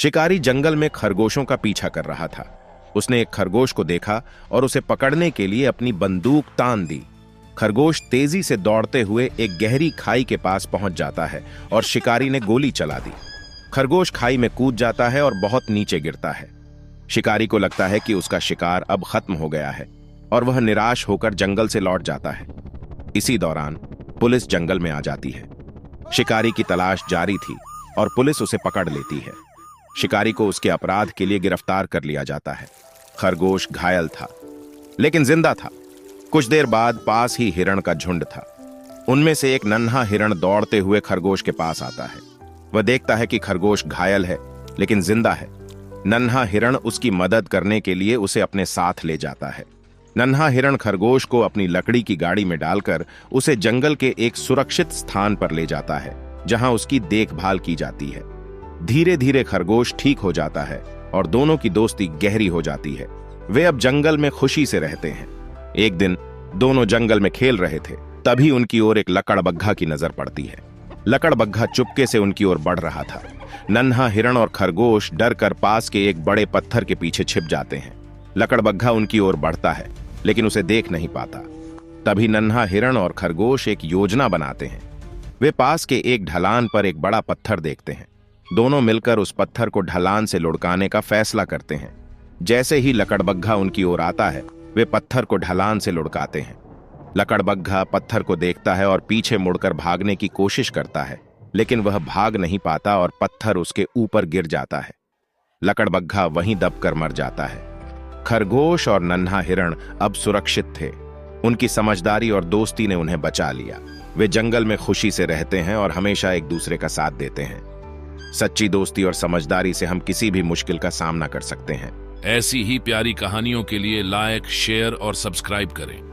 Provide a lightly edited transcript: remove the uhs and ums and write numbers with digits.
शिकारी जंगल में खरगोशों का पीछा कर रहा था। उसने एक खरगोश को देखा और उसे पकड़ने के लिए अपनी बंदूक तान दी। खरगोश तेजी से दौड़ते हुए एक गहरी खाई के पास पहुंच जाता है और शिकारी ने गोली चला दी। खरगोश खाई में कूद जाता है और बहुत नीचे गिरता है। शिकारी को लगता है कि उसका शिकार अब खत्म हो गया है और वह निराश होकर जंगल से लौट जाता है। इसी दौरान पुलिस जंगल में आ जाती है। शिकारी की तलाश जारी थी और पुलिस उसे पकड़ लेती है। शिकारी को उसके अपराध के लिए गिरफ्तार कर लिया जाता है। खरगोश घायल था लेकिन जिंदा था। कुछ देर बाद पास ही हिरण का झुंड था। उनमें से एक नन्हा हिरण दौड़ते हुए खरगोश के पास आता है। वह देखता है कि खरगोश घायल है लेकिन जिंदा है। नन्हा हिरण उसकी मदद करने के लिए उसे अपने साथ ले जाता है। नन्हा हिरण खरगोश को अपनी लकड़ी की गाड़ी में डालकर उसे जंगल के एक सुरक्षित स्थान पर ले जाता है जहां उसकी देखभाल की जाती है। धीरे धीरे खरगोश ठीक हो जाता है और दोनों की दोस्ती गहरी हो जाती है। वे अब जंगल में खुशी से रहते हैं। एक दिन दोनों जंगल में खेल रहे थे, तभी उनकी ओर एक लकड़बग्घा की नजर पड़ती है। लकड़बग्घा चुपके से उनकी ओर बढ़ रहा था। नन्हा हिरण और खरगोश डर कर पास के एक बड़े पत्थर के पीछे छिप जाते हैं। लकड़बग्घा उनकी ओर बढ़ता है लेकिन उसे देख नहीं पाता। तभी नन्हा हिरण और खरगोश एक योजना बनाते हैं। वे पास के एक ढलान पर एक बड़ा पत्थर देखते हैं। दोनों मिलकर उस पत्थर को ढलान से लुढ़काने का फैसला करते हैं। जैसे ही लकड़बग्घा उनकी ओर आता है, वे पत्थर को ढलान से लुढ़काते हैं। लकड़बग्घा पत्थर को देखता है और पीछे मुड़कर भागने की कोशिश करता है, लेकिन वह भाग नहीं पाता और पत्थर उसके ऊपर गिर जाता है। लकड़बग्घा वहीं दबकर मर जाता है। खरगोश और नन्हा हिरण अब सुरक्षित थे। उनकी समझदारी और दोस्ती ने उन्हें बचा लिया। वे जंगल में खुशी से रहते हैं और हमेशा एक दूसरे का साथ देते हैं। सच्ची दोस्ती और समझदारी से हम किसी भी मुश्किल का सामना कर सकते हैं। ऐसी ही प्यारी कहानियों के लिए लाइक, शेयर और सब्सक्राइब करें।